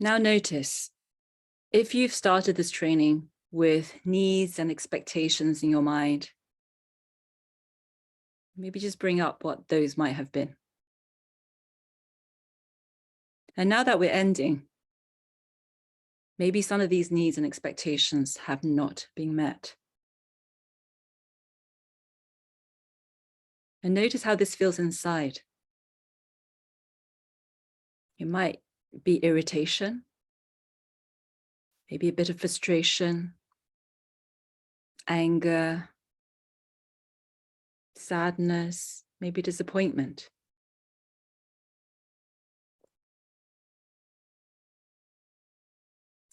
Now notice, if you've started this training with needs and expectations in your mind, maybe just bring up what those might have been. And now that we're ending, maybe some of these needs and expectations have not been met. And notice how this feels inside. It might be irritation, maybe a bit of frustration, anger, sadness, maybe disappointment.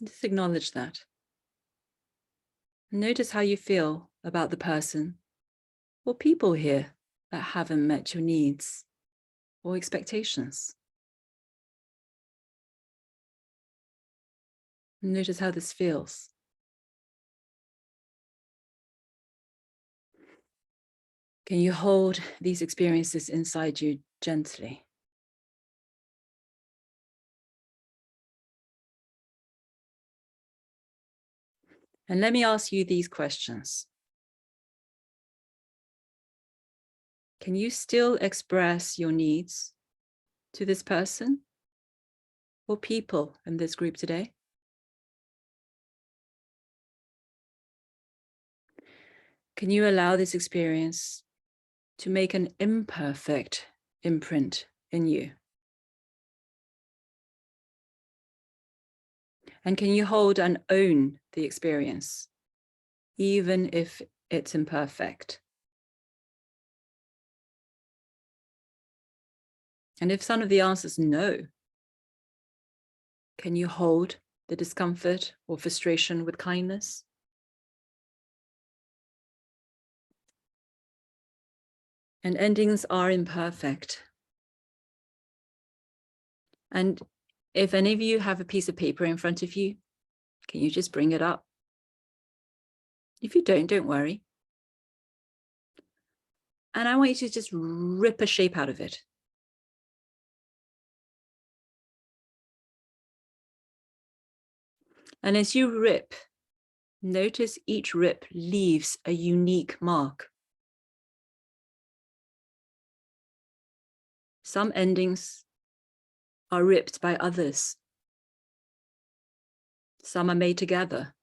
Just acknowledge that. Notice how you feel about the person or people here that haven't met your needs or expectations. Notice how this feels. Can you hold these experiences inside you gently? And let me ask you these questions. Can you still express your needs to this person or people in this group today? Can you allow this experience to make an imperfect imprint in you? And can you hold and own the experience, even if it's imperfect? And if some of the answers no, can you hold the discomfort or frustration with kindness? And endings are imperfect. And if any of you have a piece of paper in front of you, can you just bring it up? If you don't worry. And I want you to just rip a shape out of it. And as you rip, notice each rip leaves a unique mark. Some endings are ripped by others. Some are made together.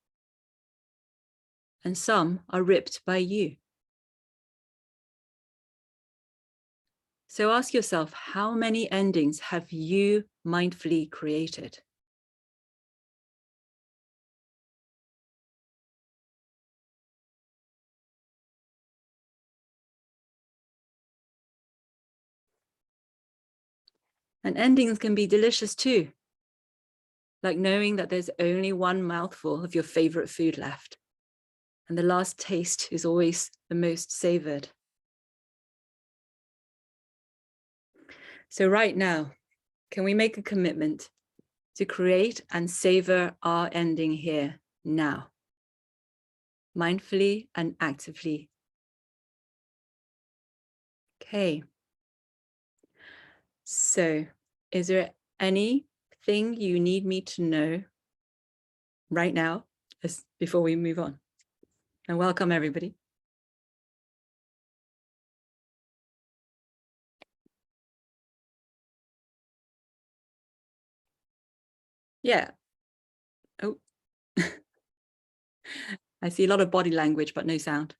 And some are ripped by you. So ask yourself, how many endings have you mindfully created? And endings can be delicious too, like knowing that there's only one mouthful of your favorite food left, and the last taste is always the most savored. So right now, can we make a commitment to create and savor our ending here now, mindfully and actively? Okay. So is there anything you need me to know right now before we move on? And welcome everybody. Yeah. Oh, I see a lot of body language, but no sound.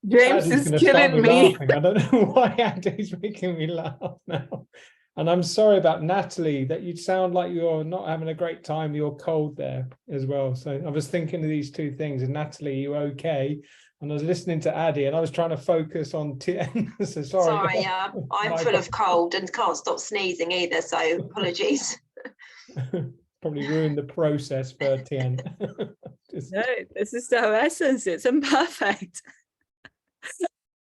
James is killing me. Laughing. I don't know why Andy's making me laugh now. And I'm sorry about Natalie, that you sound like you're not having a great time. You're cold there as well. So I was thinking of these two things. And Natalie, you okay? And I was listening to Addy and I was trying to focus on TN. So sorry. Sorry, I'm full of cold and can't stop sneezing either. So apologies. Probably ruined the process for TN. No, this is our essence. It's imperfect.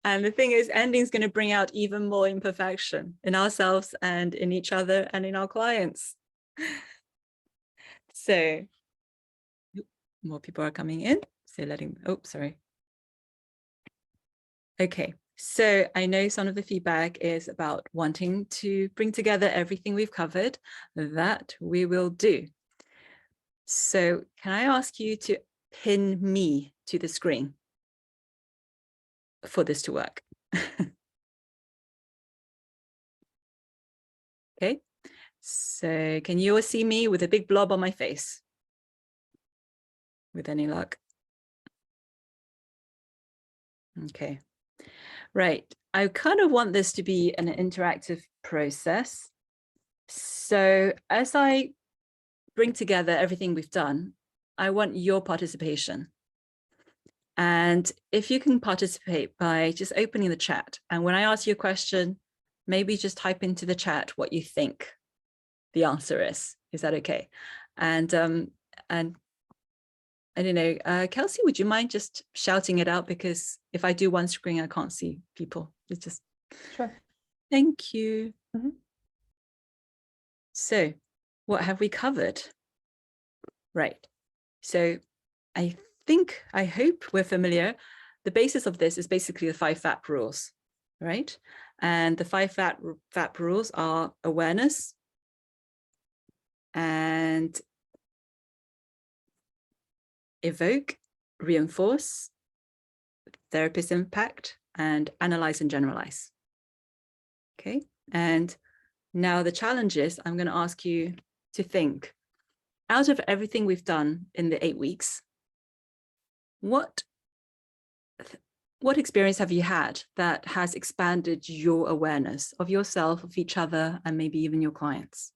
And the thing is, ending is going to bring out even more imperfection in ourselves and in each other and in our clients. So more people are coming in. So oh, sorry. Okay, So I know some of the feedback is about wanting to bring together everything we've covered. That we will do. So can I ask you to pin me to the screen for this to work? Okay, so can you all see me with a big blob on my face? With any luck? Okay, right. I kind of want this to be an interactive process. So as I bring together everything we've done, I want your participation. And if you can participate by just opening the chat, and when I ask you a question, maybe just type into the chat what you think the answer is. Is that okay? And I don't know, Kelsey, would you mind just shouting it out? Because if I do one screen, I can't see people. It's just, Sure. Thank you. Mhm. So what have we covered? Right. So I hope we're familiar. The basis of this is basically the 5 FAP rules, right? And the 5 FAP rules are awareness and evoke, reinforce, therapist impact, and analyze and generalize. Okay, and now the challenge is I'm going to ask you to think, out of everything we've done in the 8 weeks, what experience have you had that has expanded your awareness of yourself, of each other, and maybe even your clients?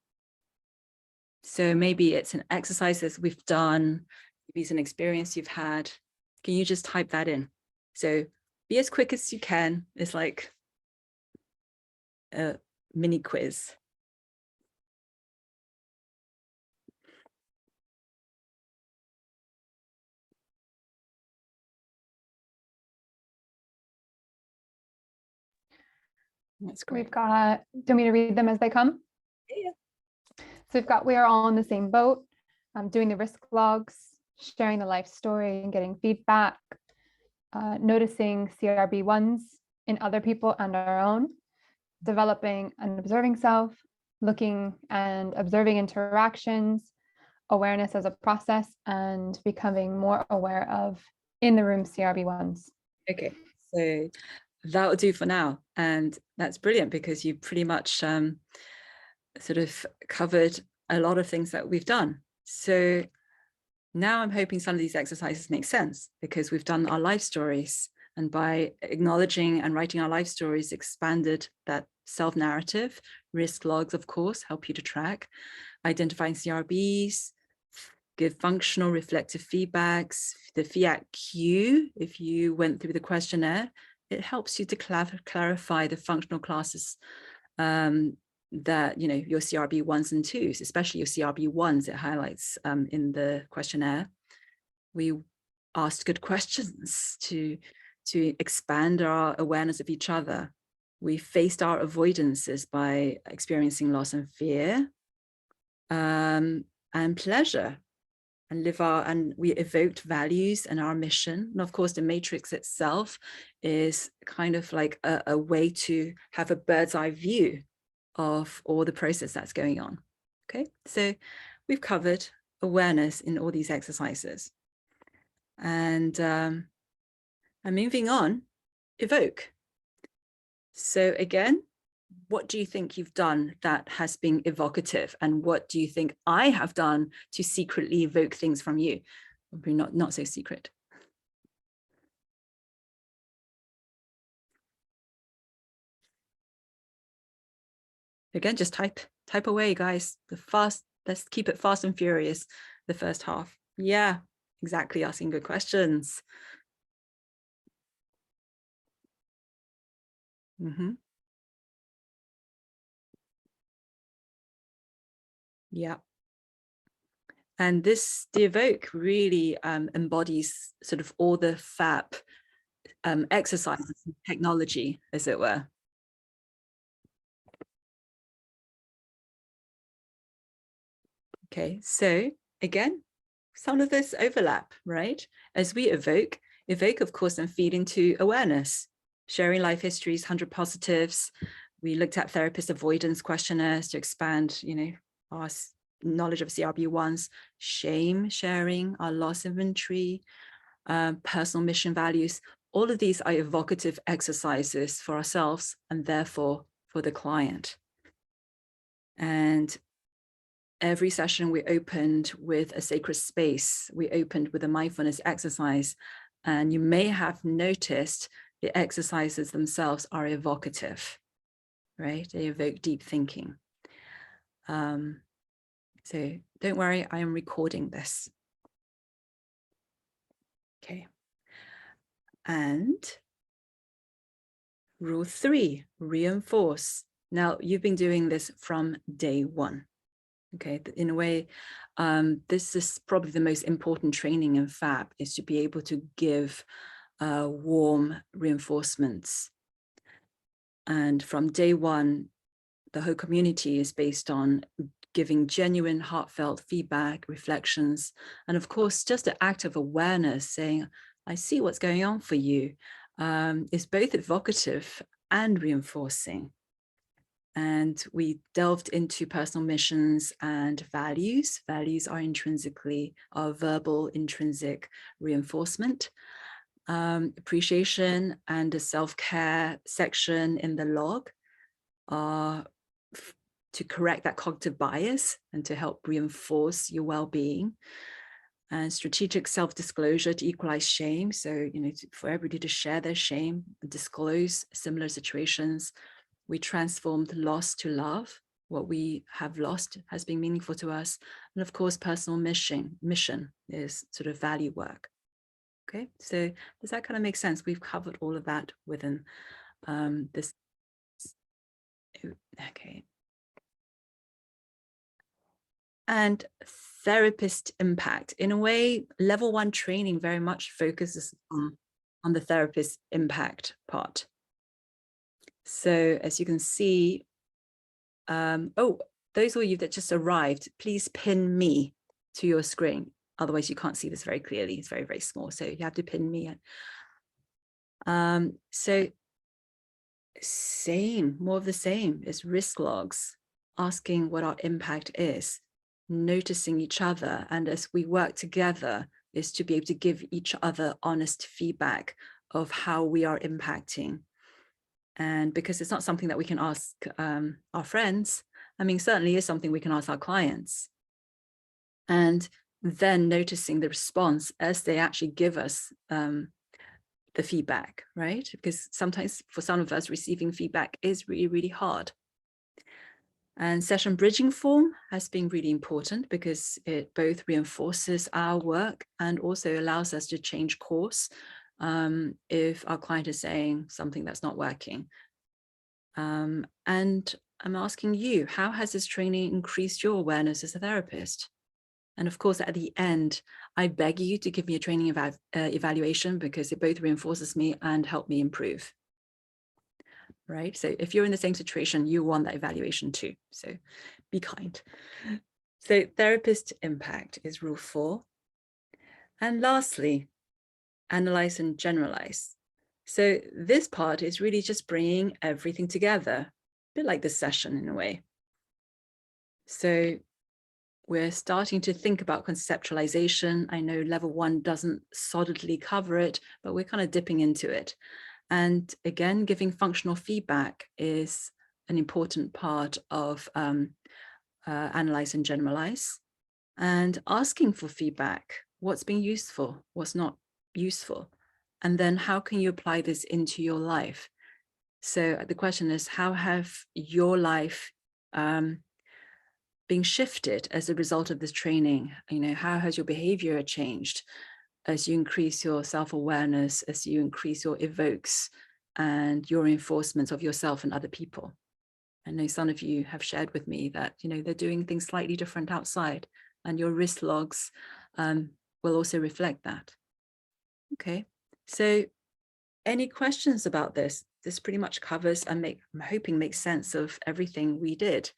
So maybe it's an exercise that we've done, maybe it's an experience you've had. Can you just type that in? So be as quick as you can. It's like a mini quiz. That's great. We've got, do you want me to read them as they come? Yeah. So we've got, we are all in the same boat, doing the risk logs, sharing the life story and getting feedback, noticing CRB1s in other people and our own, developing and observing self, looking and observing interactions, awareness as a process, and becoming more aware of in the room CRB1s. Okay, so that'll do for now. And that's brilliant because you pretty much sort of covered a lot of things that we've done. So now I'm hoping some of these exercises make sense because we've done our life stories, and by acknowledging and writing our life stories, expanded that self-narrative. Risk logs, of course, help you to track, identifying CRBs, give functional reflective feedbacks. The FIAT-Q, if you went through the questionnaire, it helps you to clarify the functional classes that, you know, your CRB 1s and 2s, especially your CRB 1s, it highlights in the questionnaire. We asked good questions to expand our awareness of each other. We faced our avoidances by experiencing loss and fear and pleasure, and we evoked values and our mission. And of course, the matrix itself is kind of like a way to have a bird's eye view of all the process that's going on. Okay, so we've covered awareness in all these exercises. And moving on, evoke. So again, what do you think you've done that has been evocative? And what do you think I have done to secretly evoke things from you? Probably not so secret. Again, just type away, guys. Let's keep it fast and furious, the first half. Yeah, exactly, asking good questions. Yeah. And the evoke really embodies sort of all the FAP exercises and technology, as it were. Okay, so again, some of this overlap, right? As we evoke, of course, and feed into awareness. sharing life histories, 100 positives. We looked at therapist avoidance questionnaires to expand, our knowledge of CRB1s, shame sharing, our loss inventory, personal mission values. All of these are evocative exercises for ourselves and therefore for the client. And every session we opened with a sacred space. We opened with a mindfulness exercise. And you may have noticed the exercises themselves are evocative, right? They evoke deep thinking. So don't worry, I am recording this. Okay. And rule 3, reinforce. Now, you've been doing this from day 1. Okay, in a way, this is probably the most important training in FAP, is to be able to give warm reinforcements. And from day 1, the whole community is based on giving genuine, heartfelt feedback, reflections, and of course, just an act of awareness, saying, I see what's going on for you, is both evocative and reinforcing. And we delved into personal missions and values. Values are intrinsically our verbal intrinsic reinforcement. Appreciation and the self-care section in the log are to correct that cognitive bias and to help reinforce your well-being. And strategic self-disclosure to equalize shame. So, for everybody to share their shame and disclose similar situations. We transformed loss to love. What we have lost has been meaningful to us. And of course, personal mission is sort of value work. Okay, so does that kind of make sense? We've covered all of that within this. Okay. And therapist impact. In a way, level 1 training very much focuses on the therapist impact part. So as you can see, oh, those of you that just arrived, please pin me to your screen. Otherwise, you can't see this very clearly. It's very, very small. So you have to pin me in. So more of the same is risk logs, asking what our impact is, noticing each other. And as we work together is to be able to give each other honest feedback of how we are impacting. And because it's not something that we can ask our friends, I mean, certainly is something we can ask our clients. And then noticing the response as they actually give us the feedback, right? Because sometimes for some of us, receiving feedback is really, really hard. And session bridging form has been really important because it both reinforces our work and also allows us to change course if our client is saying something that's not working. And I'm asking you, how has this training increased your awareness as a therapist? And of course, at the end, I beg you to give me a training evaluation because it both reinforces me and help me improve. Right? So if you're in the same situation, you want that evaluation too. So be kind. So therapist impact is rule 4. And lastly, analyze and generalize. So this part is really just bringing everything together, a bit like this session in a way. So we're starting to think about conceptualization. I know level 1 doesn't solidly cover it, but we're kind of dipping into it. And again, giving functional feedback is an important part of analyze and generalize. And asking for feedback, what's been useful, what's not useful. And then how can you apply this into your life? So the question is, how have your life been shifted as a result of this training? How has your behavior changed as you increase your self-awareness, as you increase your evokes and your reinforcements of yourself and other people? I know some of you have shared with me that, they're doing things slightly different outside, and your risk logs will also reflect that. Okay, so any questions about this? This pretty much covers and I'm hoping makes sense of everything we did.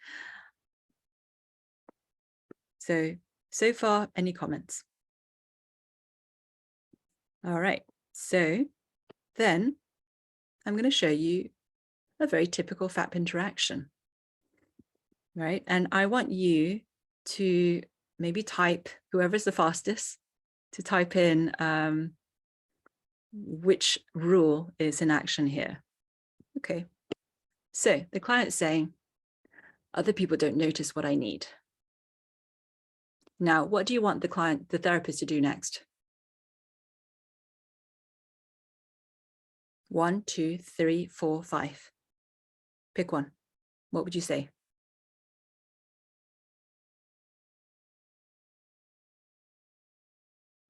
So far, any comments? All right, so then I'm going to show you a very typical FAP interaction, right? And I want you to maybe type, whoever's the fastest, to type in which rule is in action here. Okay, so the client's saying, other people don't notice what I need. Now, what do you want the therapist to do next? 1, 2, 3, 4, 5. Pick one. What would you say?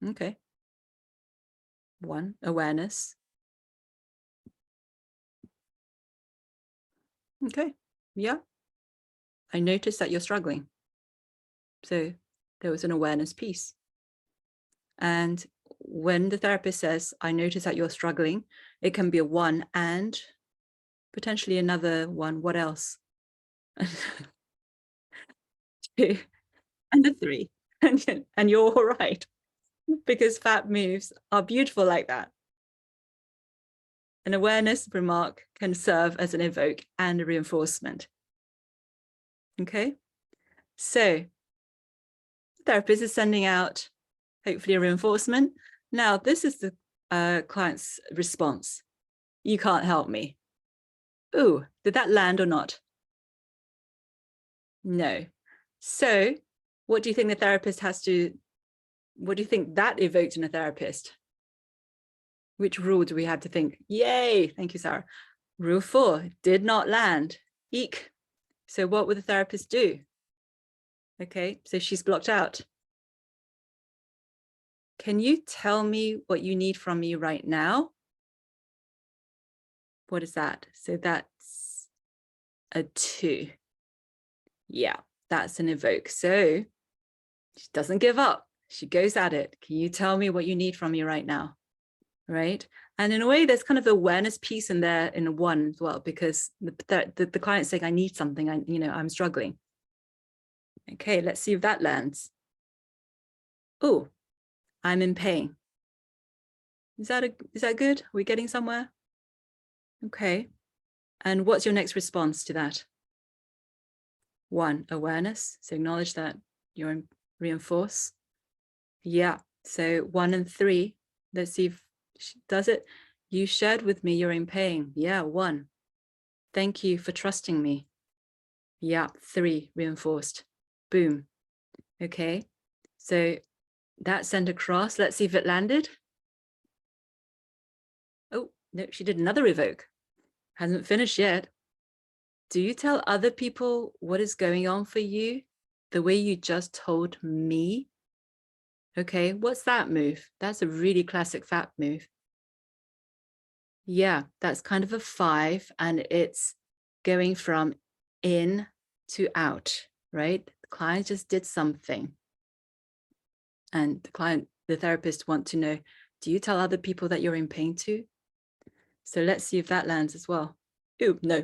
Okay. 1, awareness. Okay, yeah. I noticed that you're struggling. So there was an awareness piece. And when the therapist says, I notice that you're struggling, it can be a 1 and potentially another 1. What else? 2 and a 3. And you're all right, because FAP moves are beautiful like that. An awareness remark can serve as an evoke and a reinforcement. Okay, so the therapist is sending out hopefully a reinforcement. Now, this is the client's response. You can't help me. Ooh, did that land or not? No. So what do you think the therapist has to, what do you think that evoked in a therapist? Which rule do we have to think? Yay, thank you, Sarah. Rule 4, did not land. Eek. So what would the therapist do? Okay, so she's blocked out. Can you tell me what you need from me right now? What is that? So that's a 2. Yeah, that's an evoke. So she doesn't give up. She goes at it. Can you tell me what you need from me right now? Right. And in a way, there's kind of awareness piece in there in a 1 as well, because the client's saying, I need something, I'm struggling. Okay, let's see if that lands. Oh, I'm in pain. Is that good? Are we getting somewhere? Okay. And what's your next response to that? 1, awareness. So acknowledge that you're in, reinforce. Yeah. So 1 and 3. Let's see if she does it. You shared with me you're in pain. Yeah, 1. Thank you for trusting me. Yeah, 3, reinforced. Boom. Okay. So that sent across. Let's see if it landed. Oh, no, she did another evoke. Hasn't finished yet. Do you tell other people what is going on for you the way you just told me? Okay, what's that move? That's a really classic FAP move. Yeah, that's kind of a 5, and it's going from in to out, right? The client just did something. And the therapist want to know, do you tell other people that you're in pain too? So let's see if that lands as well. Ooh, no.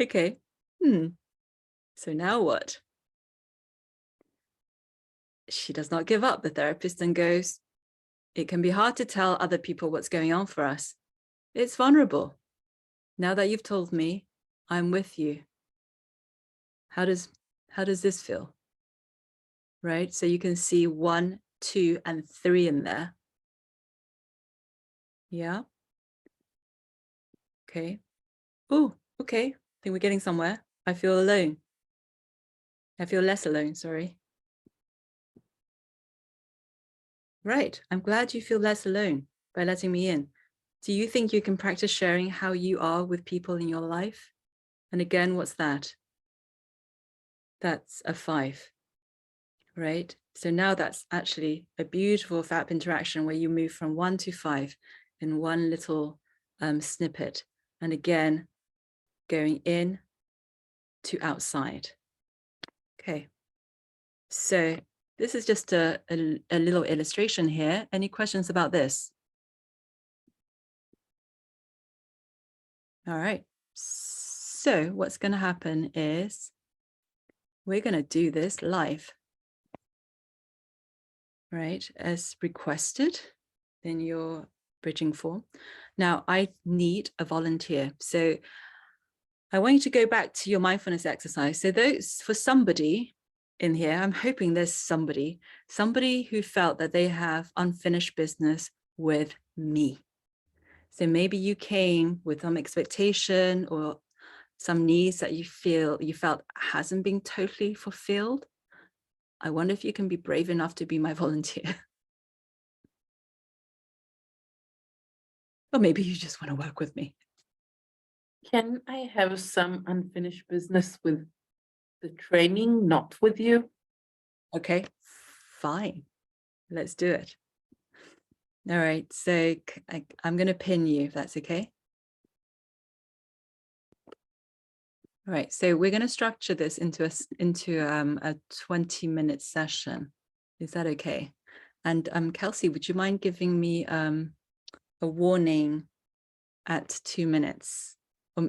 Okay. So now what? She does not give up, the therapist, and goes, it can be hard to tell other people what's going on for us. It's vulnerable. Now that you've told me, I'm with you. How does this feel? Right? So you can see 1, 2, and 3 in there. Yeah. Okay. Oh, okay. I think we're getting somewhere. I feel alone. I feel less alone, sorry. Right. I'm glad you feel less alone by letting me in. Do you think you can practice sharing how you are with people in your life? And again, what's that? That's a 5, right? So now that's actually a beautiful FAP interaction where you move from 1 to 5 in one little snippet. And again, going in to outside. Okay. So this is just a little illustration here. Any questions about this? All right. So what's going to happen is we're going to do this live, right? As requested in your bridging form. Now I need a volunteer. So I want you to go back to your mindfulness exercise. So those, for somebody in here, I'm hoping there's somebody who felt that they have unfinished business with me. So maybe you came with some expectation or some needs that you felt hasn't been totally fulfilled. I wonder if you can be brave enough to be my volunteer. Or maybe you just want to work with me. Can I have some unfinished business with the training, not with you? Okay, fine. Let's do it. All right, so I'm going to pin you, if that's okay. All right, so we're going to structure this into a 20-minute session. Is that okay? And Kelsey, would you mind giving me a warning at 2 minutes?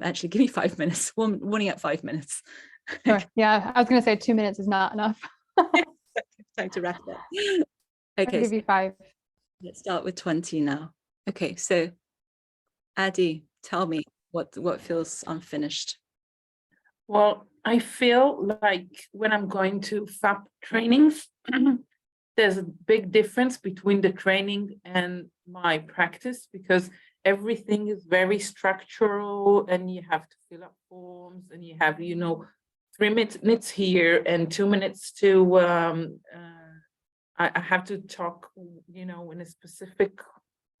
Actually, give me 5 minutes. Warning at 5 minutes. Sure. Yeah, I was going to say 2 minutes is not enough. Time to wrap up. I'll Okay, give you 5. let's start with 20 now. Okay, so Addy, tell me what feels unfinished. Well, I feel like when I'm going to FAP trainings, there's a big difference between the training and my practice, because everything is very structural and you have to fill up forms and you have, 3 minutes here and 2 minutes to, I have to talk, in a specific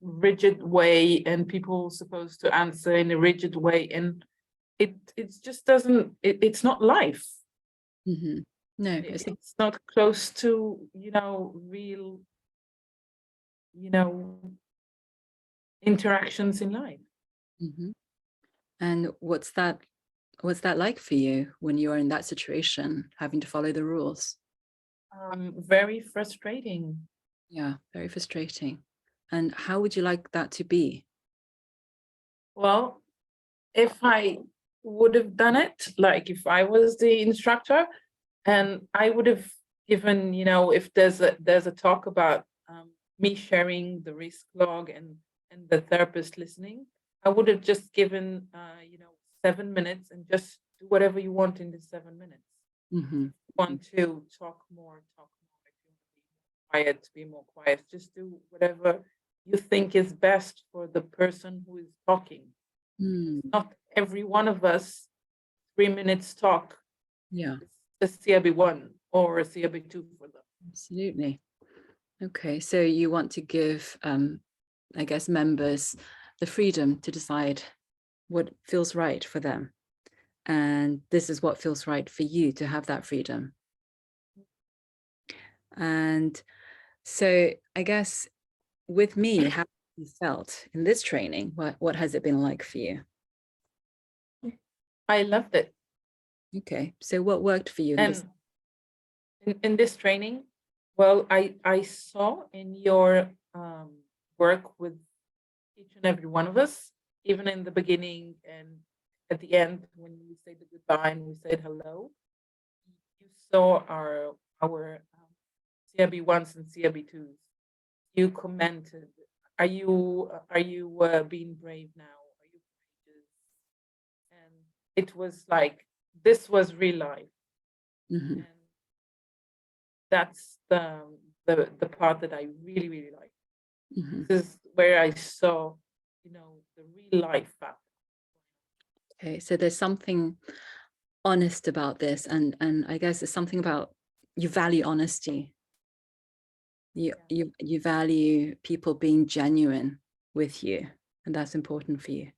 rigid way, and people are supposed to answer in a rigid way. And it just doesn't, it's not life. Mm-hmm. No, it's It's not close to, real, interactions in life. mm-hmm. And what's that like for you when you are in that situation, having to follow the rules? Very frustrating. Yeah, very frustrating. And how would you like that to be? Well, if I would have done it, like if I was the instructor, and I would have given, if there's a talk about me sharing the risk log and the therapist listening, I would have just given 7 minutes and just do whatever you want in the 7 minutes. Mm-hmm. Want to talk more. If you want to be quiet, be more quiet. Just do whatever you think is best for the person who is talking. Mm. Not every one of us 3 minutes talk. Yeah, It's a CRB1 or a CRB2 for them. absolutely. Okay, so you want to give, I guess, members the freedom to decide what feels right for them. And this is what feels right for you, to have that freedom. And so I guess with me, how you felt in this training, what has it been like for you? I loved it. Okay, so what worked for you? And in this training, well, I saw in your work with each and every one of us, even in the beginning and at the end, when we said the goodbye and we said hello, you saw our CRB1s and CRB2s. You commented, are you being brave now? Are you courageous? And it was like, this was real life. Mm-hmm. And that's the part that I really, really like. Mm-hmm. This is where I saw, the real life FAP. Okay, so there's something honest about this, and I guess there's something about, you value honesty. You value people being genuine with you, and that's important for you.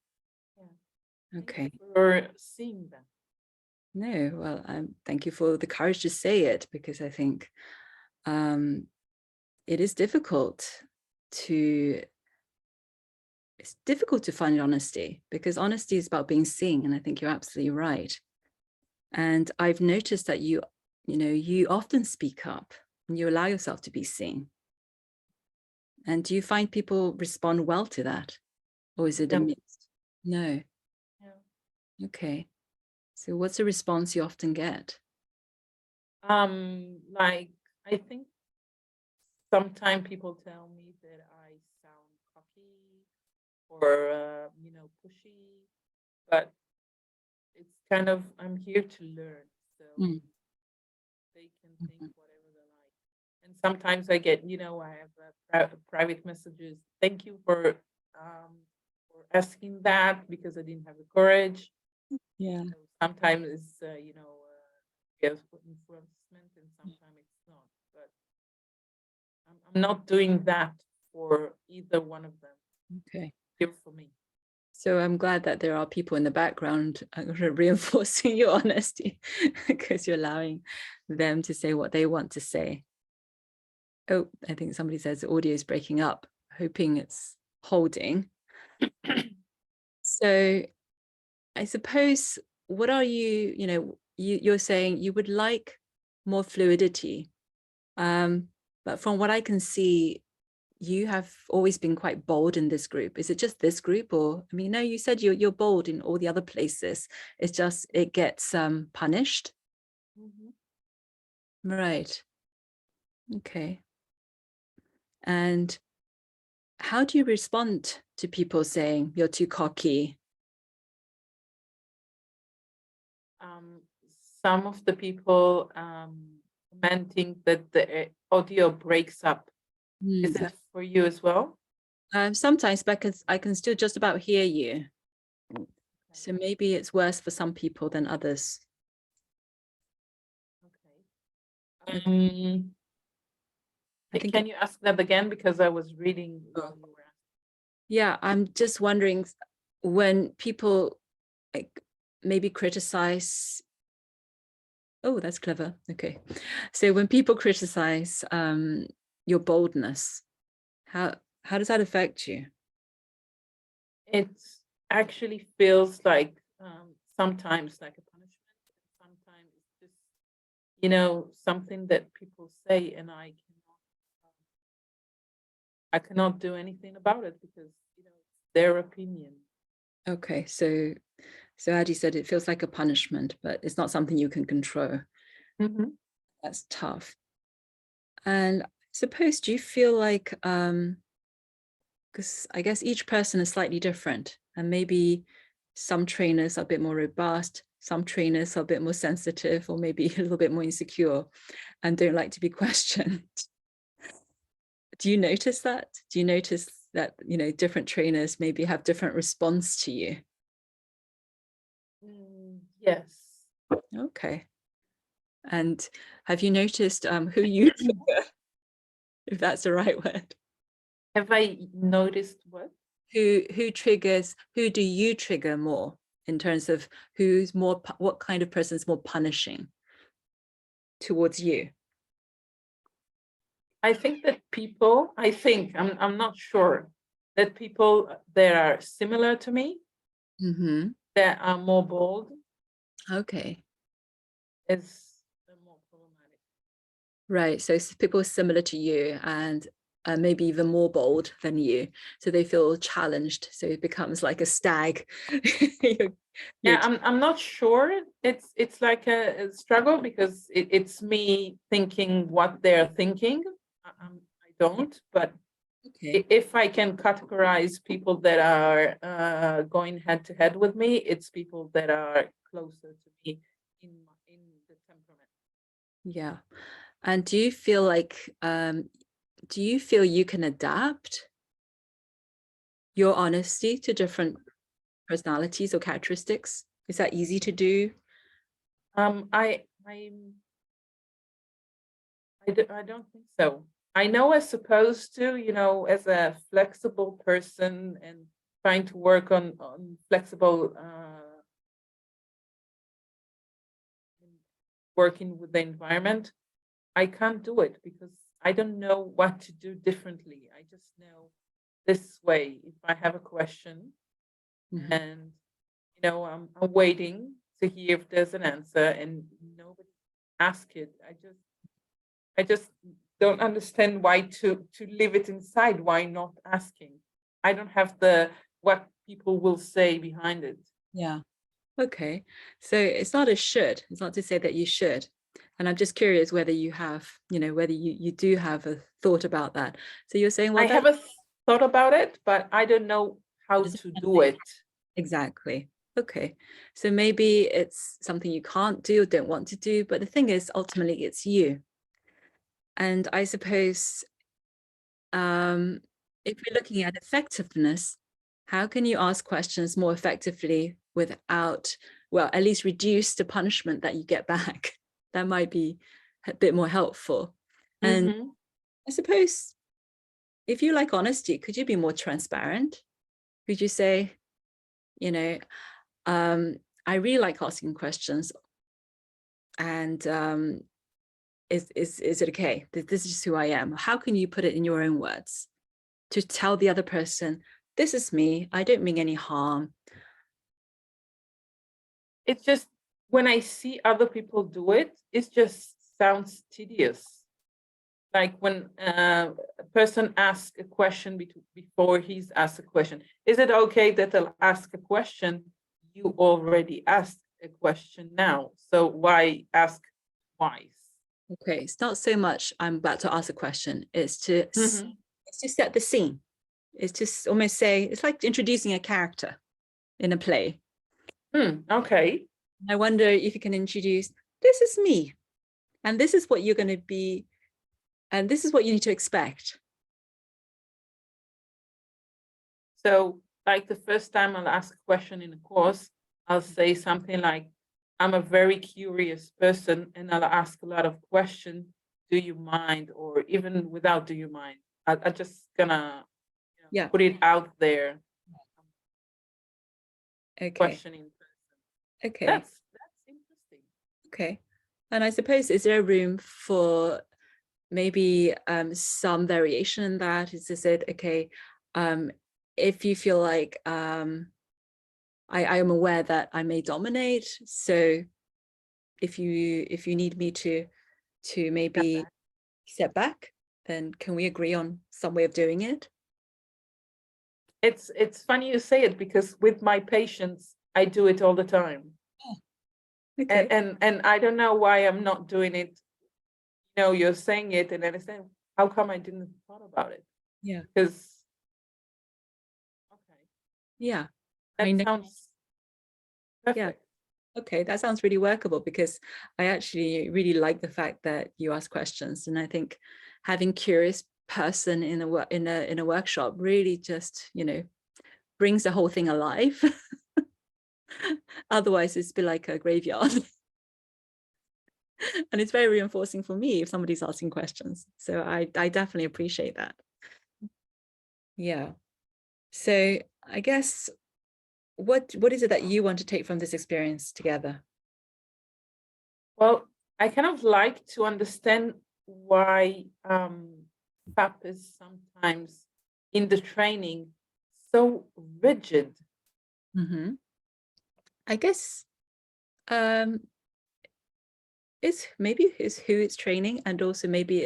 Yeah. Okay. For seeing that. No, well, thank you for the courage to say it, because I think it is difficult to find honesty, because honesty is about being seen, and I think you're absolutely right. And I've noticed that you often speak up and you allow yourself to be seen. And do you find people respond well to that, or is it a mix? No. Yeah. Okay. So what's the response you often get? Like, I think sometimes people tell me that I sound cocky, or you know, pushy, but it's kind of, I'm here to learn, so Mm. they can think whatever they like. And sometimes I get, you know, I have private messages. Thank you for asking that because I didn't have the courage. Yeah. You know, sometimes it's you know, yes, enforcement, and sometimes it's not. But I'm not doing that for either one of them. Okay. Here for me. So I'm glad that there are people in the background reinforcing your honesty because you're allowing them to say what they want to say. Oh, I think somebody says the audio is breaking up, hoping it's holding. So I suppose, what are you, you know, you're saying you would like more fluidity. But from what I can see, you have always been quite bold in this group. Is it just this group? Or, I mean, no, you said you're bold in all the other places. It's just, it gets punished. Right. Okay. And how do you respond to people saying you're too cocky? Some of the people commenting that the audio breaks up. Is it for you as well? Sometimes, because I can still just about hear you. So maybe it's worse for some people than others. Okay. I think Can you ask that again? Because I was reading. Yeah, I'm just wondering, when people like maybe criticize. Oh, that's clever. Okay. So when people criticize your boldness, how does that affect you? It actually feels like sometimes like a punishment. Sometimes it's just, you know, something that people say, and I cannot do anything about it because, you know, it's their opinion. Okay, so as you said, it feels like a punishment, but it's not something you can control. That's tough. And suppose, do you feel like, because I guess each person is slightly different, and maybe some trainers are a bit more robust, some trainers are a bit more sensitive, or maybe a little bit more insecure and don't like to be questioned. Do you notice that? Do you notice that, you know, different trainers maybe have different response to you? Yes. Okay. And have you noticed who you trigger, if that's the right word? Have I noticed what? Who triggers, who do you trigger more in terms of who's more, what kind of person is more punishing towards you? I think that people, I'm not sure, that people that are similar to me, that are more bold, Okay. is more problematic. Right. So people similar to you and maybe even more bold than you. So they feel challenged. So it becomes like a stag. Yeah, I'm not sure. It's like a struggle because it's me thinking what they're thinking. I don't, but okay. If I can categorize people that are going head to head with me, it's people that are closer to me in the temperament. Yeah. And do you feel like, do you feel you can adapt your honesty to different personalities or characteristics? Is that easy to do? I don't think so. I know I'm supposed to, you know, as a flexible person and trying to work on flexible working with the environment. I can't do it because I don't know what to do differently. I just know this way. If I have a question and, you know, I'm waiting to hear if there's an answer and nobody ask it, I just don't understand why to leave it inside. Why not asking? I don't have what people will say behind it. Yeah. Okay. So it's not a should. It's not to say that you should. And I'm just curious whether you have, you know, whether you do have a thought about that. So you're saying, well, I have a thought about it, but I don't know how Does it to sound do like- it. Exactly. Okay. So maybe it's something you can't do or don't want to do, but the thing is, ultimately, it's you. And I suppose if we're looking at effectiveness, how can you ask questions more effectively without, well, at least reduce the punishment that you get back? That might be a bit more helpful. And Mhm. I suppose if you like honesty, could you be more transparent? Could you say, you know, I really like asking questions, and is it okay? This is who I am. How can you put it in your own words to tell the other person, this is me, I don't mean any harm? It's just when I see other people do it, it just sounds tedious. Like when a person asks a question before he's asked a question. Is it okay that I'll ask a question? You already asked a question now, so why ask twice? Okay, it's not so much I'm about to ask a question, it's to Mhm. it's to set the scene. It's just almost say, it's like introducing a character in a play. Okay. I wonder if you can introduce, this is me, and this is what you're going to be, and this is what you need to expect. So, like the first time I'll ask a question in a course, I'll say something like, I'm a very curious person and I'll ask a lot of questions. Do you mind? Or even without do you mind? I just gonna Yeah. put it out there. Okay. Questioning person. Okay. That's interesting. Okay. And I suppose, is there room for maybe some variation in that? Is this it? Okay. If you feel like I am aware that I may dominate, so if you need me to maybe step back, then can we agree on some way of doing it? It's funny you say it, because with my patients, I do it all the time. Okay. And I don't know why I'm not doing it. You know, you're saying it, and then I say, how come I didn't thought about it? Yeah. Because okay, Yeah. that I know. sounds perfect. Okay, that sounds really workable, because I actually really like the fact that you ask questions, and I think having curious person in a workshop really just, brings the whole thing alive. Otherwise, it's be like a graveyard. And it's very reinforcing for me if somebody's asking questions. So I definitely appreciate that. Yeah. So I guess what is it that you want to take from this experience together? Well, I kind of like to understand why FAP is sometimes in the training so rigid. Mm-hmm. I guess it's who it's training, and also maybe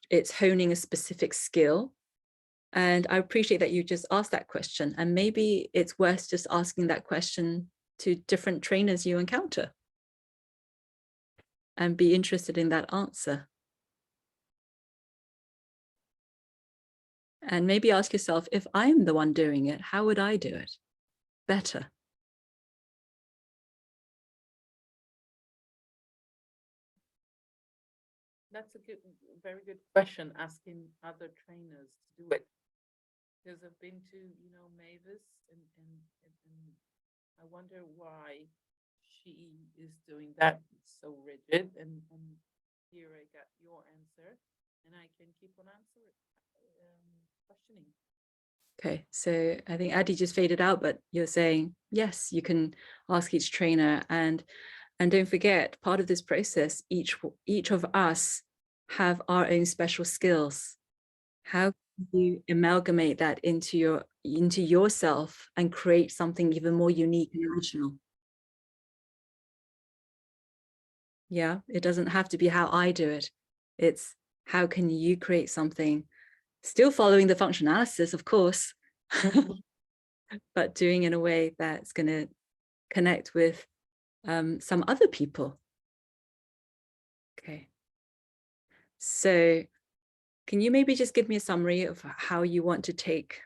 it's honing a specific skill. And I appreciate that you just asked that question, and maybe it's worth just asking that question to different trainers you encounter and be interested in that answer. And maybe ask yourself, if I'm the one doing it, how would I do it better? That's a very good question, asking other trainers to do it. Because I've been to, Mavis, and I wonder why she is doing that so rigid. And here I got your answer, and I can keep on answering, questioning. Okay, so I think Addy just faded out, but you're saying, yes, you can ask each trainer, and don't forget, part of this process, each of us have our own special skills. How can you amalgamate that into yourself and create something even more unique and original? Yeah, it doesn't have to be how I do it. It's how can you create something, still following the functional analysis, of course, but doing in a way that's going to connect with some other people. Okay. So can you maybe just give me a summary of how you want to take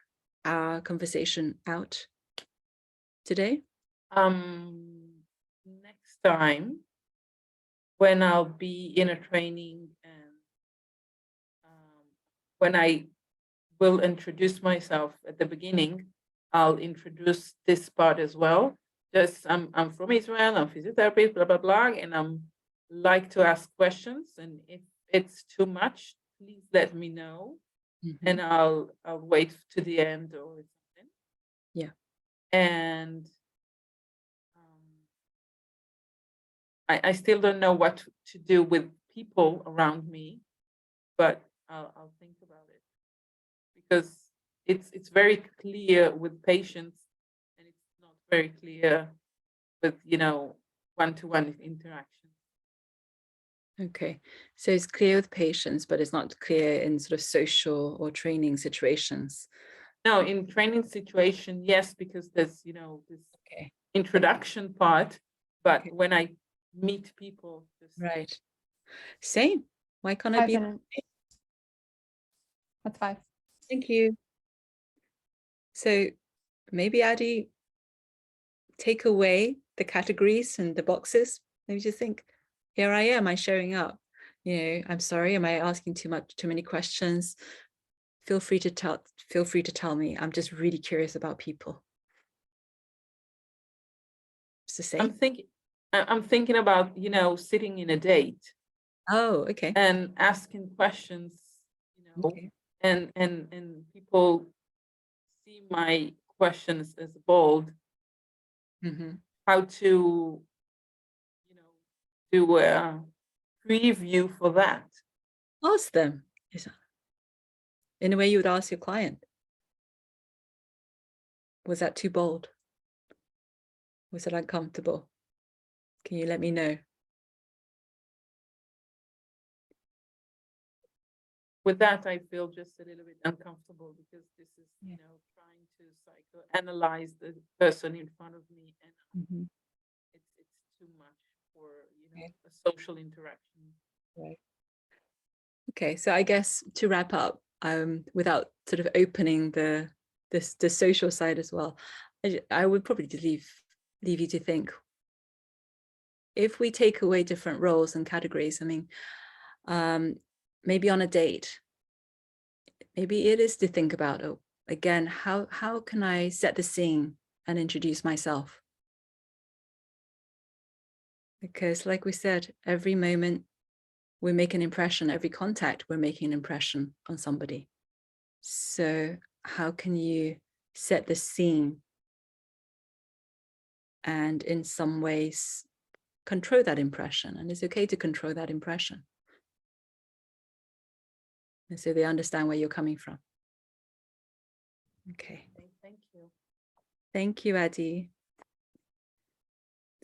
our conversation out today? Next time, when I'll be in a training and when I will introduce myself at the beginning, I'll introduce this part as well. Just I'm from Israel, I'm physiotherapist, blah, blah, blah, and I'm like to ask questions. And if it's too much, please let me know. And I'll wait to the end or something. Yeah. And I still don't know what to do with people around me, but I'll think about it, because it's very clear with patients, and it's not very clear with, you know, one-to-one interaction. Okay, so it's clear with patients, but it's not clear in sort of social or training situations. No, in training situation, yes, because there's, you know, this Okay, introduction part, but Okay. when I meet people, just right. Same. Why can't I 5 be? minutes. That's 5. Thank you. So maybe Adi, take away the categories and the boxes. Maybe just think, here I am, I'm showing up. You know, I'm sorry, am I asking too many questions? Feel free to tell me. I'm just really curious about people. It's the same. I'm thinking about, you know, sitting in a date Oh, okay. and asking questions, you know, Okay. and people see my questions as bold. How to, you know, do a preview for that. Ask them. In a way you would ask your client. Was that too bold? Was it uncomfortable? Can you let me know? With that, I feel just a little bit uncomfortable, because this is, you know, trying to psychoanalyze the person in front of me, and it's too much for, you know, a social interaction. Right. Okay, so I guess to wrap up, without sort of opening the social side as well, I would probably leave you to think, if we take away different roles and categories, I mean, maybe on a date, maybe it is to think about, oh, again, how can I set the scene and introduce myself? Because like we said, every moment we make an impression, every contact, we're making an impression on somebody. So how can you set the scene and in some ways control that impression? And it's okay to control that impression. And so they understand where you're coming from. Okay. Thank you. Thank you, Adi.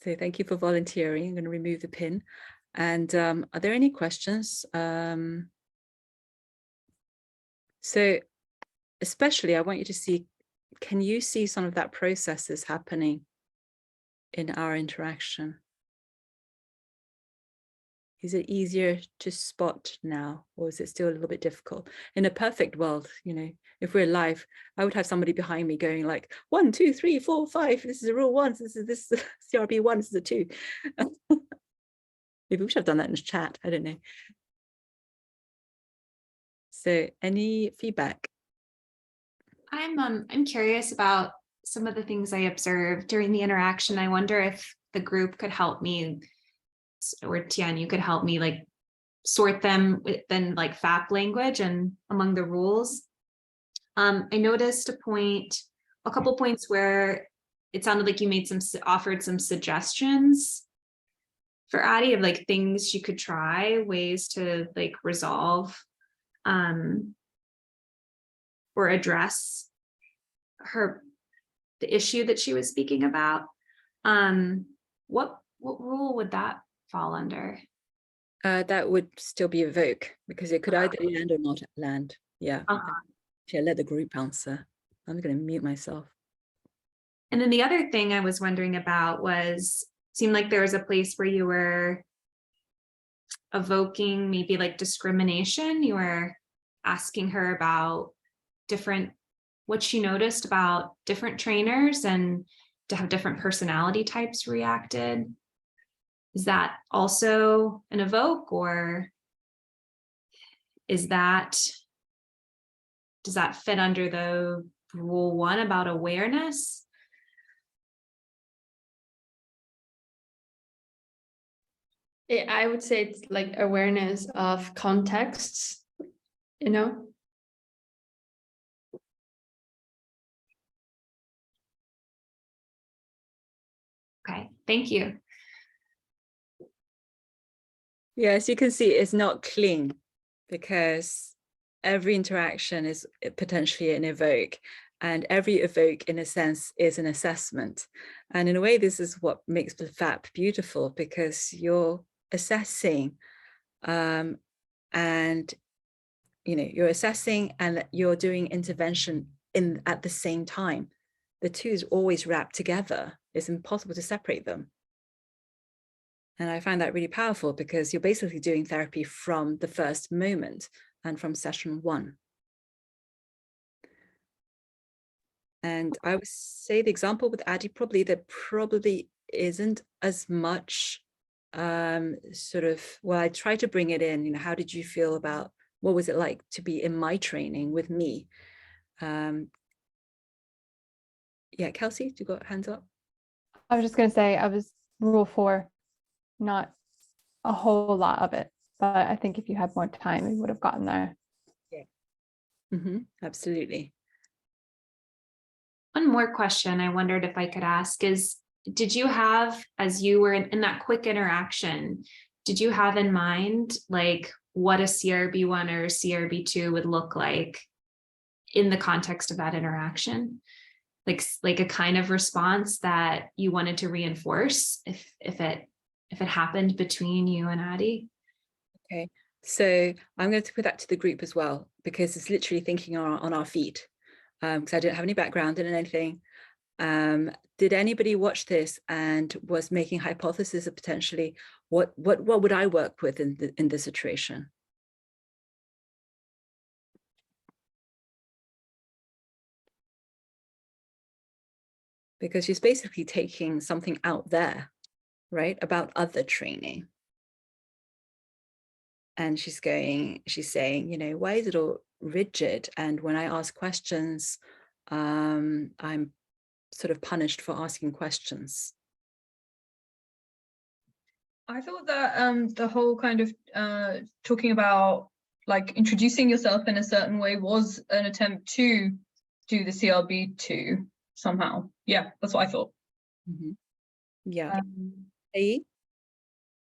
So thank you for volunteering. I'm going to remove the pin. And are there any questions? So especially, I want you to see, can you see some of that processes happening in our interaction? Is it easier to spot now, or is it still a little bit difficult? In a perfect world, you know, if we're live, I would have somebody behind me going like 1, 2, 3, 4, 5. This is a rule 1. This is CRB 1. This is a 2. Maybe we should have done that in the chat. I don't know. So, any feedback? I'm curious about some of the things I observed during the interaction. I wonder if the group could help me, or Tian, you could help me like sort them within like FAP language and among the rules. I noticed a couple points where it sounded like you offered some suggestions for Addie of like things she could try, ways to like resolve or address the issue that she was speaking about. What rule would that fall under? That would still be evoke, because it could either land or not land. Yeah. I'll let the group answer. I'm going to mute myself. And then the other thing I was wondering about seemed like there was a place where you were evoking maybe like discrimination. You were asking her about different what she noticed about different trainers and to have different personality types reacted. Is that also an evoke, or is that, does that fit under the rule 1 about awareness? I would say it's like awareness of contexts, you know? Okay, thank you. Yeah, as you can see, it's not clean because every interaction is potentially an evoke, and every evoke, in a sense, is an assessment. And in a way, this is what makes the FAP beautiful, because you're assessing, and you're assessing and you're doing intervention at the same time. The two is always wrapped together. It's impossible to separate them. And I find that really powerful, because you're basically doing therapy from the first moment and from session 1. And I would say the example with Addie, there probably isn't as much well, I try to bring it in, how did you feel about, what was it like to be in my training with me? Yeah, Kelsey, you got hands up? I was just going to say, I was rule 4, not a whole lot of it, but I think if you had more time, we would have gotten there. Yeah. Absolutely. One more question I wondered if I could ask is, did you have, as you were in that quick interaction, did you have in mind like what a CRB1 or CRB2 would look like in the context of that interaction? Like a kind of response that you wanted to reinforce if it happened between you and Addie? Okay, so I'm going to put that to the group as well, because it's literally thinking on our feet, because I didn't have any background in anything. Did anybody watch this and was making hypotheses of potentially what would I work with in this situation? Because she's basically taking something out there, right, about other training. And she's saying, why is it all rigid? And when I ask questions, I'm sort of punished for asking questions. I thought that the whole kind of talking about like introducing yourself in a certain way was an attempt to do the CRB2 somehow. Yeah, that's what I thought. Yeah. Hey?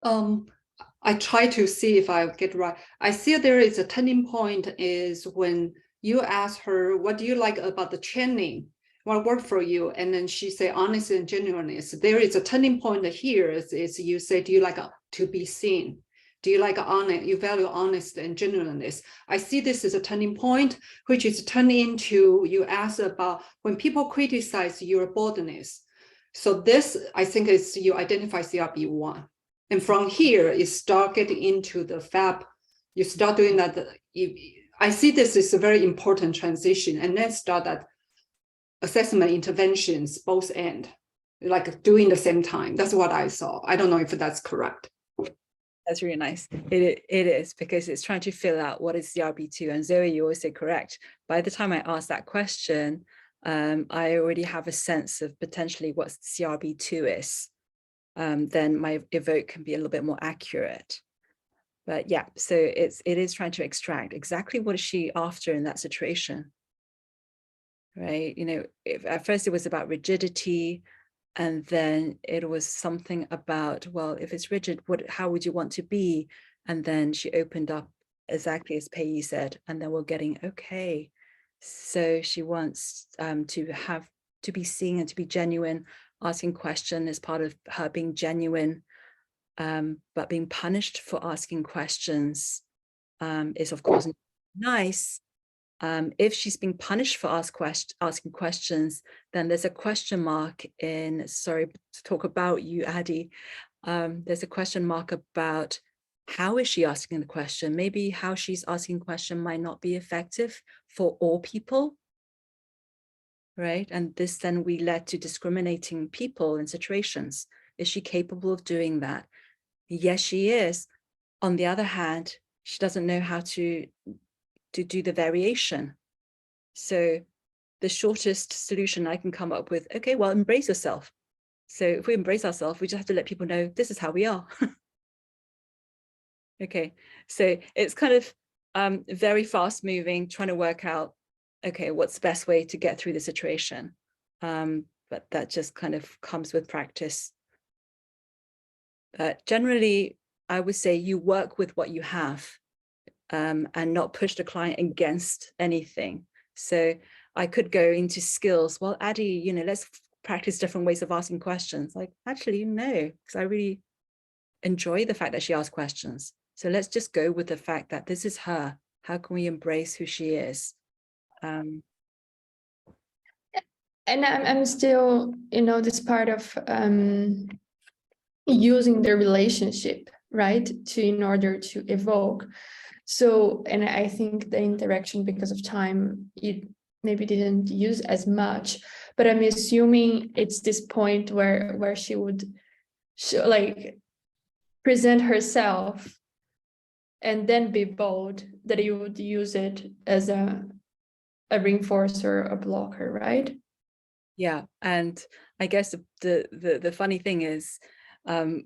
I try to see if I get right. I see there is a turning point is when you ask her, what do you like about the training? What worked for you? And then she say honesty and genuineness. There is a turning point here is you say, do you like to be seen? Do you like honest? You value honesty and genuineness. I see this as a turning point, which is turning into, you ask about when people criticize your boldness. So this, I think, is you identify CRB1. And from here, you start getting into the FAP. You start doing that. I see this is a very important transition, and then start that assessment interventions both end, like doing the same time. That's what I saw. I don't know if that's correct. That's really nice. It is, because it's trying to fill out what is CRB2. And Zoe, you always say correct. By the time I ask that question, I already have a sense of potentially what CRB2 is. Then my evoke can be a little bit more accurate. But yeah, so it is trying to extract exactly what is she after in that situation, right? At first it was about rigidity, and then it was something about, well, if it's rigid, how would you want to be? And then she opened up exactly as Pei said, and then we're getting, okay, so she wants to be seen and to be genuine. Asking question is part of her being genuine, but being punished for asking questions is of course nice. If she's being punished for asking questions, then there's a question mark in, sorry to talk about you, Addie, there's a question mark about how is she asking the question. Maybe how she's asking question might not be effective for all people. right? And this then we led to discriminating people in situations. Is she capable of doing that? Yes, she is. On the other hand, she doesn't know how to do the variation. So the shortest solution I can come up with, okay, well, embrace yourself. So if we embrace ourselves, we just have to let people know this is how we are. Okay, so it's kind of very fast moving, trying to work out, okay, what's the best way to get through the situation? But that just kind of comes with practice. Generally, I would say you work with what you have and not push the client against anything. So I could go into skills. Well, Addie, you know, let's practice different ways of asking questions. Like, actually, no, because I really enjoy the fact that she asks questions. So let's just go with the fact that this is her. How can we embrace who she is? And I'm still, you know, this part of using the relationship, right, to in order to evoke. So, and I think the interaction, because of time, you maybe didn't use as much, but I'm assuming it's this point where she would like present herself and then be bold, that you would use it as a reinforcer, a blocker, right? Yeah, and I guess the funny thing is,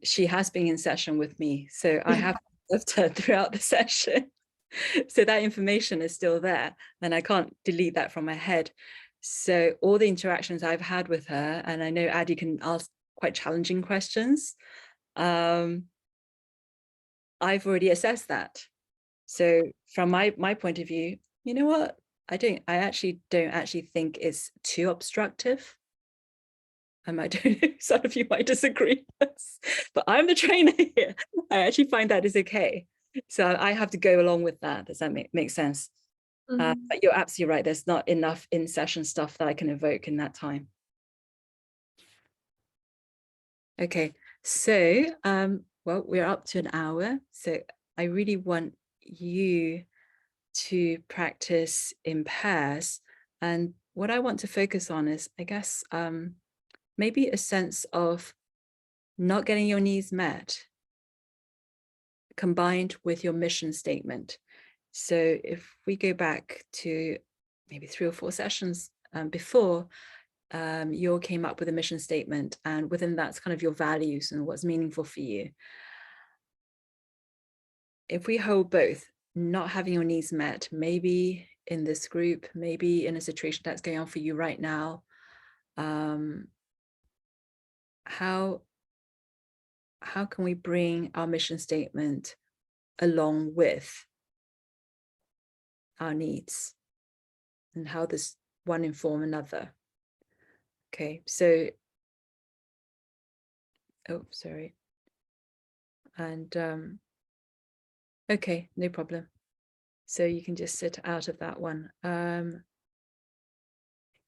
she has been in session with me, so I have observed her throughout the session. So that information is still there, and I can't delete that from my head. So all the interactions I've had with her, and I know Addie can ask quite challenging questions, I've already assessed that. So from my point of view, you know what? I actually don't think it's too obstructive. I don't know, some of you might disagree, but I'm the trainer here. I actually find that is okay. So I have to go along with that. Does that make sense? But you're absolutely right. There's not enough in-session stuff that I can evoke in that time. Okay, so well, we're up to an hour. So I really want you to practice in pairs. And what I want to focus on is, I guess, maybe a sense of not getting your needs met combined with your mission statement. So if we go back to maybe 3 or 4 sessions before, you all came up with a mission statement, and within that's kind of your values and what's meaningful for you. If we hold both, not having your needs met, maybe in this group, maybe in a situation that's going on for you right now, how can we bring our mission statement along with our needs, and how does one inform another? Okay, so, oh, sorry. And okay, no problem. So you can just sit out of that one.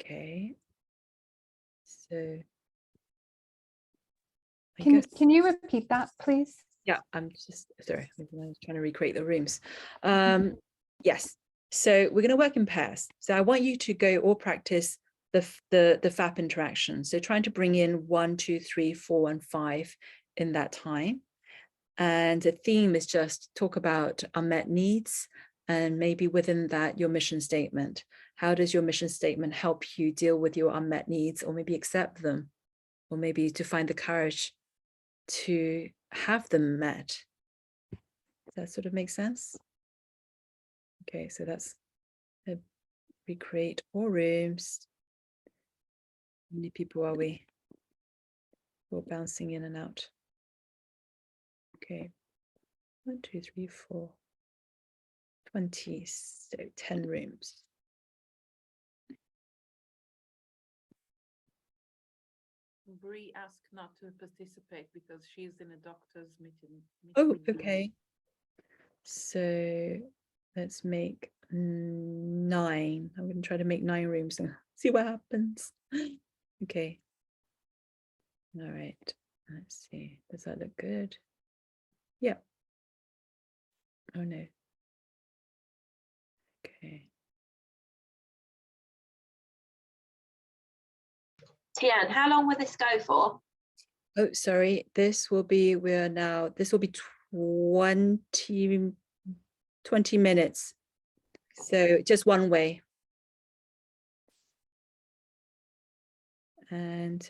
Okay. So I guess, Can you repeat that, please? yeah, I'm just sorry, I was trying to recreate the rooms. Yes, so we're going to work in pairs. So I want you to go or practice the FAP interaction. So trying to bring in 1, 2, 3, 4, and 5 in that time. And the theme is just talk about unmet needs, and maybe within that, your mission statement. How does your mission statement help you deal with your unmet needs, or maybe accept them, or maybe to find the courage to have them met? Does that sort of make sense? Okay, so that's recreate all rooms. How many people are we? We're bouncing in and out. Okay, 1, 2, 3, 4, 20, so 10 rooms. Bree asked not to participate because she's in a doctor's meeting. Oh, okay. So let's make 9. I'm going to try to make 9 rooms and see what happens. Okay. All right. Let's see. Does that look good? Yeah. Oh no. Okay. Tian, how long will this go for? Oh, sorry. This will be 20 minutes. So just one way. And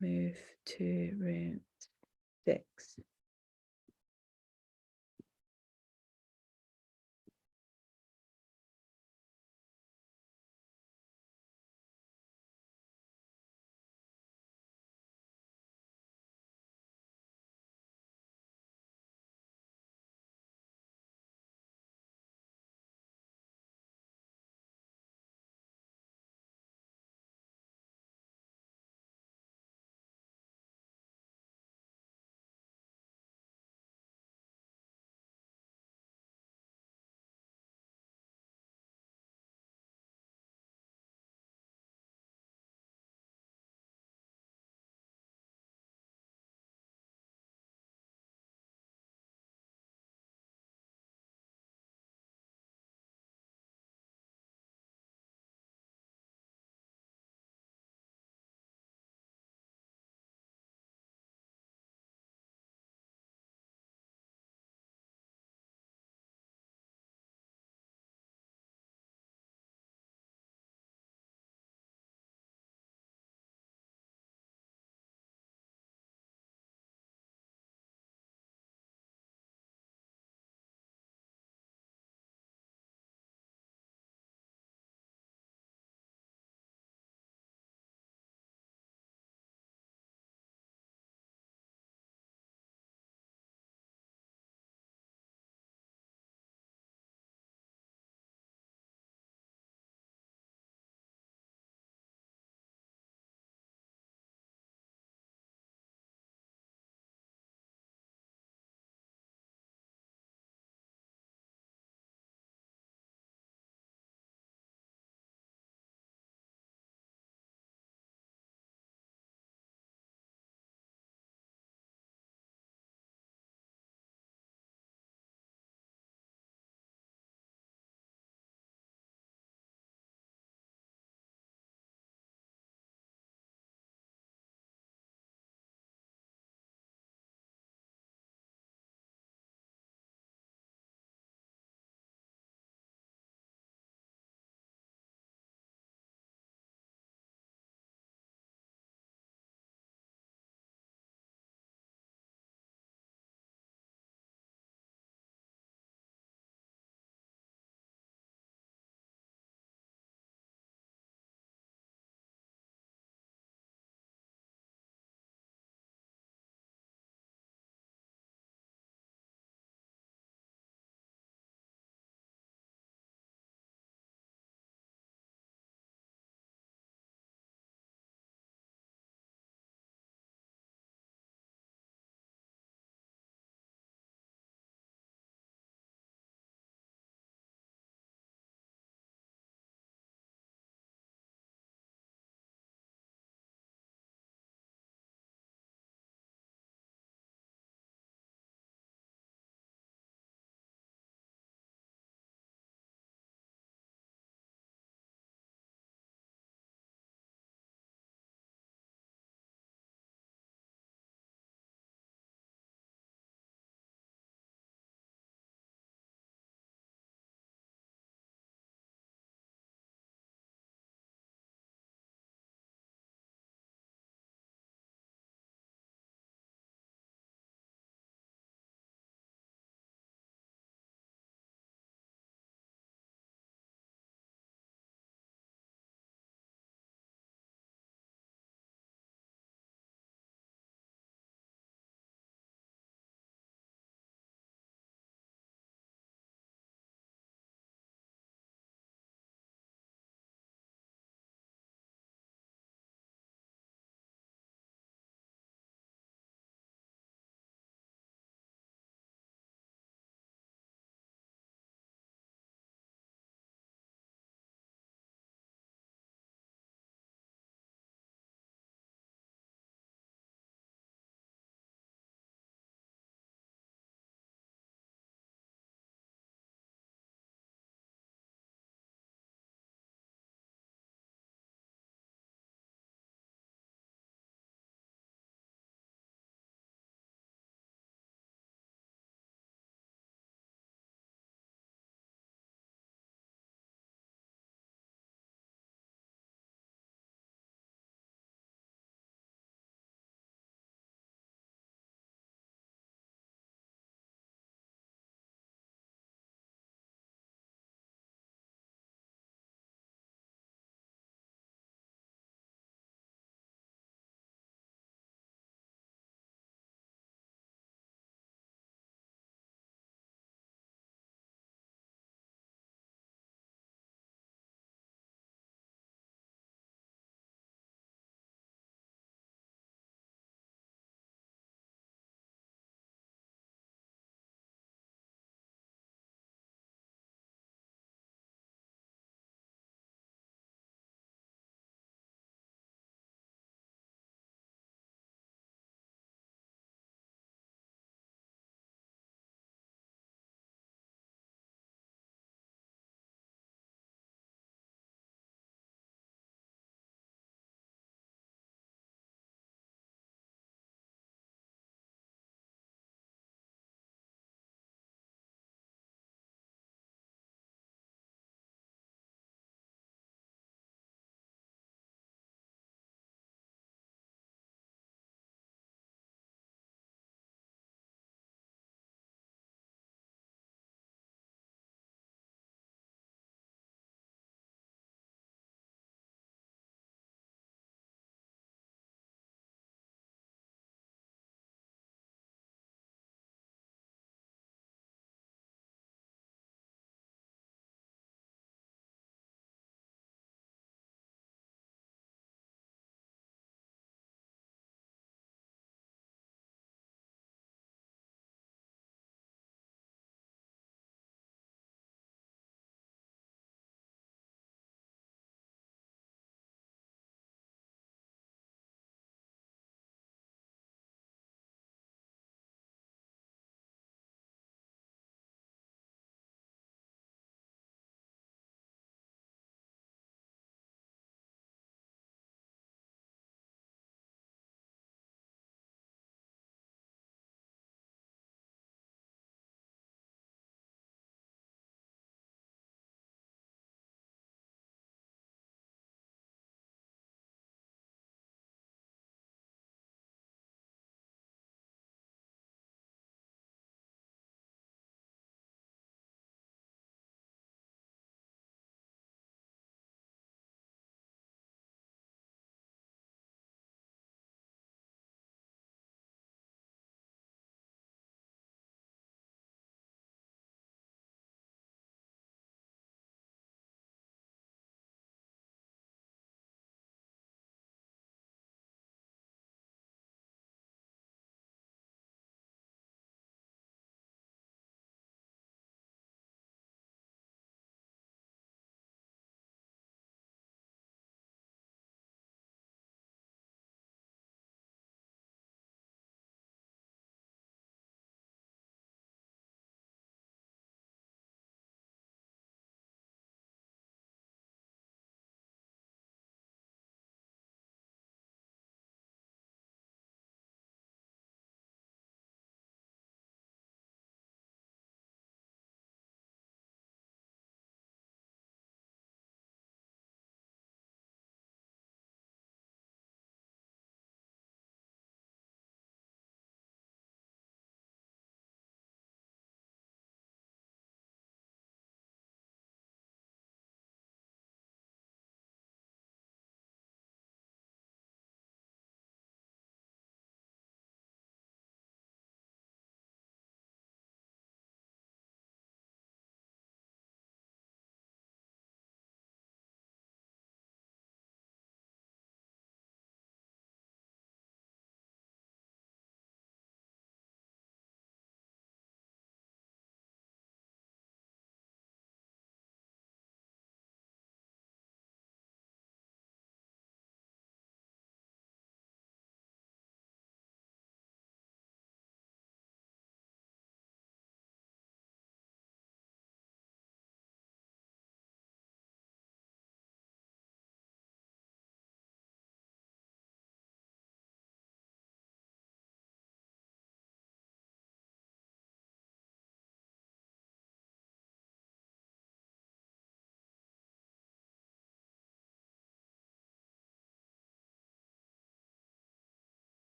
move to room 6.